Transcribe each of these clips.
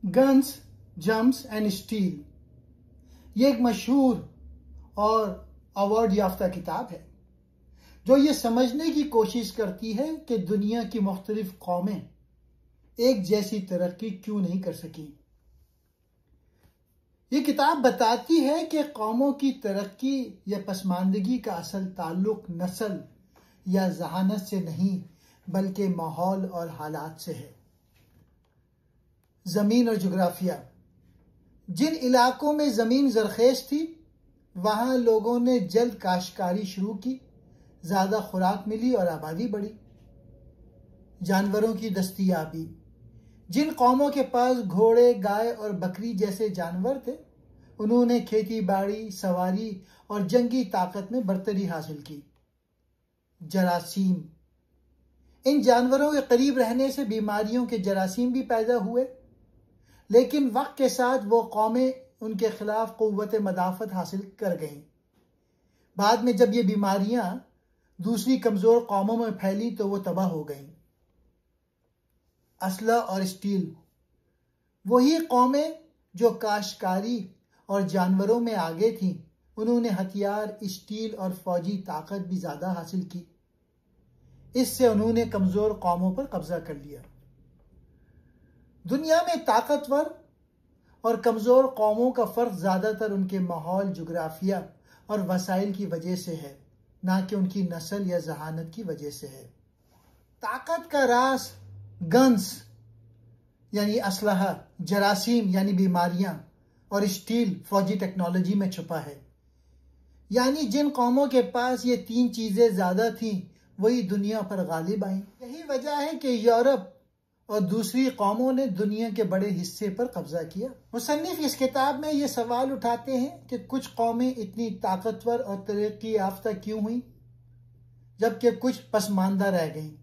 Guns jumps and steel یہ ایک مشہور اور ایوارڈ یافتہ کتاب ہے جو یہ سمجھنے کی کوشش کرتی ہے کہ دنیا کی مختلف قومیں ایک جیسی ترقی کیوں نہیں کر سکیں۔ یہ کتاب بتاتی ہے کہ قوموں کی ترقی یا پسماندگی کا اصل تعلق نسل یا ذہانت سے نہیں بلکہ ماحول اور حالات سے ہے۔ زمین اور جغرافیہ۔ جن علاقوں میں زمین زرخیز تھی وہاں لوگوں نے جلد کاشتکاری شروع کی، زیادہ خوراک ملی اور آبادی بڑھی۔ جانوروں کی دستیابی۔ جن قوموں کے پاس گھوڑے، گائے اور بکری جیسے جانور تھے انہوں نے کھیتی باڑی، سواری اور جنگی طاقت میں برتری حاصل کی۔ جراثیم۔ ان جانوروں کے قریب رہنے سے بیماریوں کے جراثیم بھی پیدا ہوئے، لیکن وقت کے ساتھ وہ قومیں ان کے خلاف قوت مدافعت حاصل کر گئیں۔ بعد میں جب یہ بیماریاں دوسری کمزور قوموں میں پھیلی تو وہ تباہ ہو گئیں۔ اسلحہ اور اسٹیل۔ وہی قومیں جو کاشتکاری اور جانوروں میں آگے تھیں انہوں نے ہتھیار، اسٹیل اور فوجی طاقت بھی زیادہ حاصل کی۔ اس سے انہوں نے کمزور قوموں پر قبضہ کر لیا۔ دنیا میں طاقتور اور کمزور قوموں کا فرق زیادہ تر ان کے ماحول، جغرافیہ اور وسائل کی وجہ سے ہے، نہ کہ ان کی نسل یا ذہانت کی وجہ سے ہے۔ طاقت کا راز گنز یعنی اسلحہ، جراثیم یعنی بیماریاں اور اسٹیل فوجی ٹیکنالوجی میں چھپا ہے۔ یعنی جن قوموں کے پاس یہ تین چیزیں زیادہ تھیں وہی دنیا پر غالب آئیں۔ یہی وجہ ہے کہ یورپ اور دوسری قوموں نے دنیا کے بڑے حصے پر قبضہ کیا۔ مصنف اس کتاب میں یہ سوال اٹھاتے ہیں کہ کچھ قومیں اتنی طاقتور اور ترقی یافتہ کیوں ہوئیں جبکہ کچھ پسماندہ رہ گئیں۔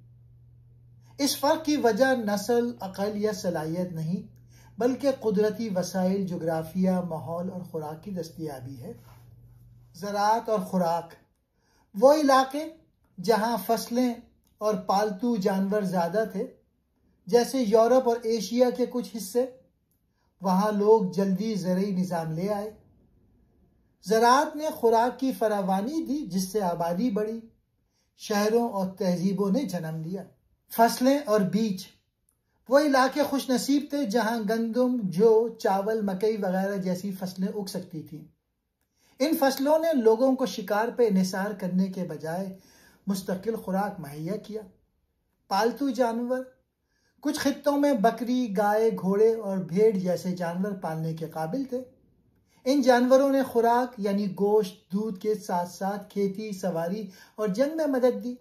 اس فرق کی وجہ نسل، عقل یا صلاحیت نہیں بلکہ قدرتی وسائل، جغرافیہ، ماحول اور خوراک کی دستیابی ہے۔ زراعت اور خوراک۔ وہ علاقے جہاں فصلیں اور پالتو جانور زیادہ تھے جیسے یورپ اور ایشیا کے کچھ حصے، وہاں لوگ جلدی زرعی نظام لے آئے۔ زراعت نے خوراک کی فراوانی دی جس سے آبادی بڑھی، شہروں اور تہذیبوں نے جنم لیا۔ فصلیں اور بیج۔ وہ علاقے خوش نصیب تھے جہاں گندم، جو، چاول، مکئی وغیرہ جیسی فصلیں اگ سکتی تھیں۔ ان فصلوں نے لوگوں کو شکار پہ انحصار کرنے کے بجائے مستقل خوراک مہیا کیا۔ پالتو جانور۔ کچھ خطوں میں بکری، گائے، گھوڑے اور بھیڑ جیسے جانور پالنے کے قابل تھے۔ ان جانوروں نے خوراک یعنی گوشت، دودھ کے ساتھ ساتھ کھیتی، سواری اور جنگ میں مدد دی۔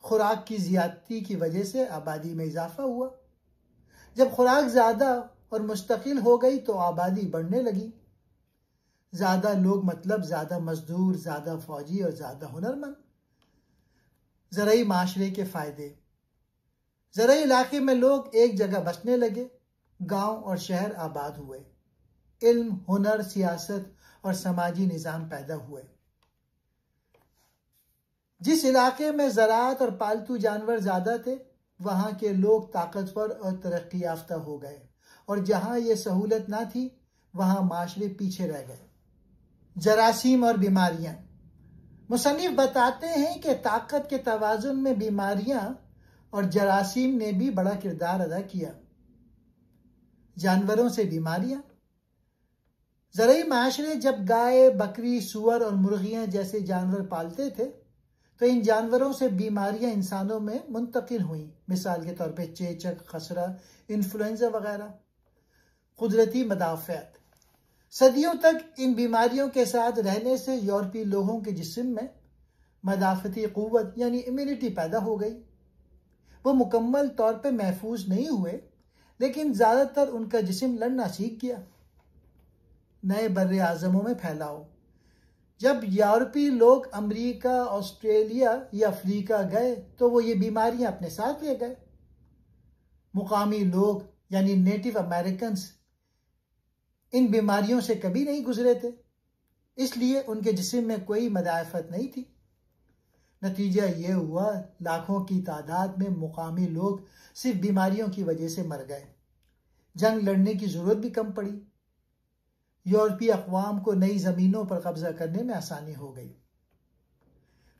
خوراک کی زیادتی کی وجہ سے آبادی میں اضافہ ہوا۔ جب خوراک زیادہ اور مستقل ہو گئی تو آبادی بڑھنے لگی۔ زیادہ لوگ مطلب زیادہ مزدور، زیادہ فوجی اور زیادہ ہنرمند۔ زرعی معاشرے کے فائدے۔ زرعی علاقے میں لوگ ایک جگہ بسنے لگے، گاؤں اور شہر آباد ہوئے۔ علم، ہنر، سیاست اور سماجی نظام پیدا ہوئے۔ جس علاقے میں زراعت اور پالتو جانور زیادہ تھے وہاں کے لوگ طاقتور اور ترقی یافتہ ہو گئے، اور جہاں یہ سہولت نہ تھی وہاں معاشرے پیچھے رہ گئے۔ جراثیم اور بیماریاں۔ مصنف بتاتے ہیں کہ طاقت کے توازن میں بیماریاں اور جراثیم نے بھی بڑا کردار ادا کیا۔ جانوروں سے بیماریاں۔ زرعی معاشرے جب گائے، بکری، سور اور مرغیاں جیسے جانور پالتے تھے تو ان جانوروں سے بیماریاں انسانوں میں منتقل ہوئیں، مثال کے طور پہ چیچک، خسرہ، انفلوئنزا وغیرہ۔ قدرتی مدافعت۔ صدیوں تک ان بیماریوں کے ساتھ رہنے سے یورپی لوگوں کے جسم میں مدافعتی قوت یعنی امیونٹی پیدا ہو گئی۔ وہ مکمل طور پہ محفوظ نہیں ہوئے لیکن زیادہ تر ان کا جسم لڑنا سیکھ گیا۔ نئے بر اعظموں میں پھیلاؤ۔ جب یورپی لوگ امریکہ، آسٹریلیا یا افریقہ گئے تو وہ یہ بیماریاں اپنے ساتھ لے گئے۔ مقامی لوگ یعنی نیٹو امریکنز ان بیماریوں سے کبھی نہیں گزرے تھے، اس لیے ان کے جسم میں کوئی مدافعت نہیں تھی۔ نتیجہ یہ ہوا لاکھوں کی تعداد میں مقامی لوگ صرف بیماریوں کی وجہ سے مر گئے۔ جنگ لڑنے کی ضرورت بھی کم پڑی۔ یورپی اقوام کو نئی زمینوں پر قبضہ کرنے میں آسانی ہو گئی۔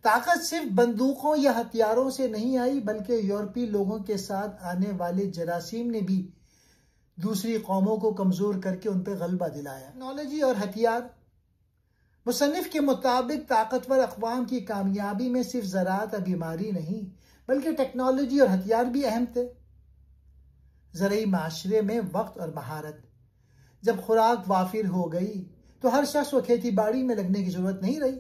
طاقت صرف بندوقوں یا ہتھیاروں سے نہیں آئی، بلکہ یورپی لوگوں کے ساتھ آنے والے جراثیم نے بھی دوسری قوموں کو کمزور کر کے ان پہ غلبہ دلایا۔ ٹیکنالوجی اور ہتھیار۔ مصنف کے مطابق طاقتور اقوام کی کامیابی میں صرف زراعت اور بیماری نہیں، بلکہ ٹیکنالوجی اور ہتھیار بھی اہم تھے۔ زرعی معاشرے میں وقت اور مہارت۔ جب خوراک وافر ہو گئی تو ہر شخص کو کھیتی باڑی میں لگنے کی ضرورت نہیں رہی۔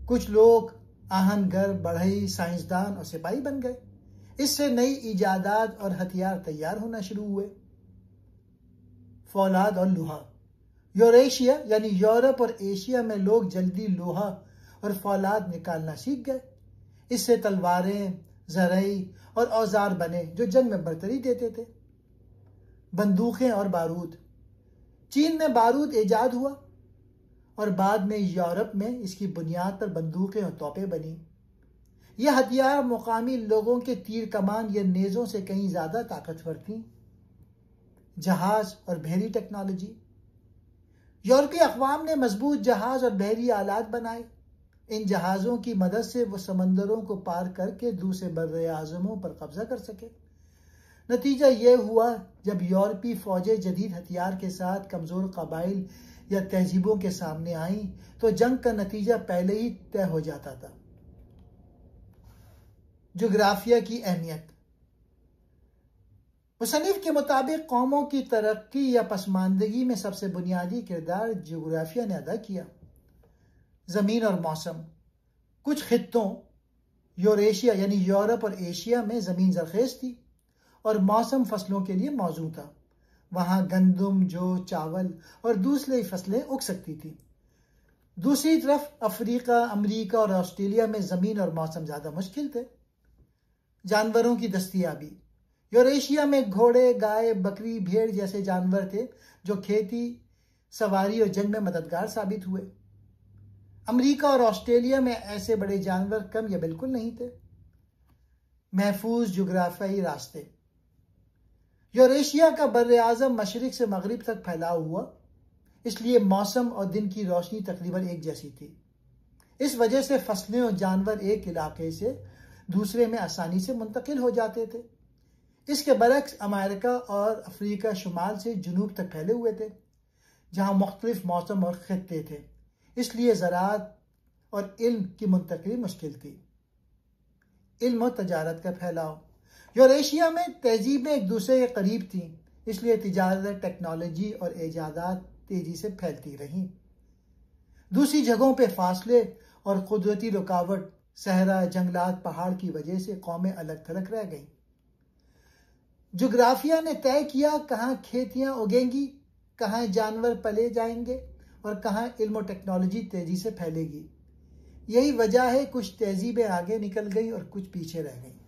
کچھ لوگ آہنگر، بڑھئی، سائنسدان اور سپاہی بن گئے۔ اس سے نئی ایجادات اور ہتھیار تیار ہونا شروع ہوئے۔ فولاد اور لوہا۔ یوریشیا یعنی یورپ اور ایشیا میں لوگ جلدی لوہا اور فولاد نکالنا سیکھ گئے۔ اس سے تلواریں، زرعی اور اوزار بنے جو جنگ میں برتری دیتے تھے۔ بندوقیں اور بارود۔ چین میں بارود ایجاد ہوا اور بعد میں یورپ میں اس کی بنیاد پر بندوقیں اور توپیں بنی۔ یہ ہتھیار مقامی لوگوں کے تیر کمان یا نیزوں سے کہیں زیادہ طاقتور تھیں۔ جہاز اور بحری ٹیکنالوجی۔ یورپی اقوام نے مضبوط جہاز اور بحری آلات بنائے۔ ان جہازوں کی مدد سے وہ سمندروں کو پار کر کے دوسرے بر اعظموں پر قبضہ کر سکے۔ نتیجہ یہ ہوا جب یورپی فوجیں جدید ہتھیار کے ساتھ کمزور قبائل یا تہذیبوں کے سامنے آئیں تو جنگ کا نتیجہ پہلے ہی طے ہو جاتا تھا۔ جغرافیہ کی اہمیت۔ مصنف کے مطابق قوموں کی ترقی یا پسماندگی میں سب سے بنیادی کردار جغرافیہ نے ادا کیا۔ زمین اور موسم۔ کچھ خطوں یوریشیا یعنی یورپ اور ایشیا میں زمین زرخیز تھی اور موسم فصلوں کے لیے موزوں تھا۔ وہاں گندم، جو، چاول اور دوسری فصلیں اگ سکتی تھیں۔ دوسری طرف افریقہ، امریکہ اور آسٹریلیا میں زمین اور موسم زیادہ مشکل تھے۔ جانوروں کی دستیابی۔ یوریشیا میں گھوڑے، گائے، بکری، بھیڑ جیسے جانور تھے جو کھیتی، سواری اور جنگ میں مددگار ثابت ہوئے۔ امریکہ اور آسٹریلیا میں ایسے بڑے جانور کم یا بالکل نہیں تھے۔ محفوظ جغرافیائی راستے۔ یوریشیا کا براعظم مشرق سے مغرب تک پھیلا ہوا، اس لیے موسم اور دن کی روشنی تقریباً ایک جیسی تھی۔ اس وجہ سے فصلیں اور جانور ایک علاقے سے دوسرے میں آسانی سے منتقل ہو جاتے تھے۔ اس کے برعکس امریکہ اور افریقہ شمال سے جنوب تک پھیلے ہوئے تھے، جہاں مختلف موسم اور خطے تھے۔ اس لیے زراعت اور علم کی منتقلی مشکل تھی۔ علم و تجارت کا پھیلاؤ۔ یوریشیا میں تہذیبیں ایک دوسرے کے قریب تھیں، اس لیے تجارت، ٹیکنالوجی اور ایجادات تیزی سے پھیلتی رہیں۔ دوسری جگہوں پہ فاصلے اور قدرتی رکاوٹ، صحرا، جنگلات، پہاڑ کی وجہ سے قومیں الگ تھلگ رہ گئیں۔ جغرافیہ نے طے کیا کہاں کھیتیاں اگیں گی، کہاں جانور پلے جائیں گے اور کہاں علم و ٹیکنالوجی تیزی سے پھیلے گی۔ یہی وجہ ہے کچھ تہذیبیں آگے نکل گئی اور کچھ پیچھے رہ گئیں۔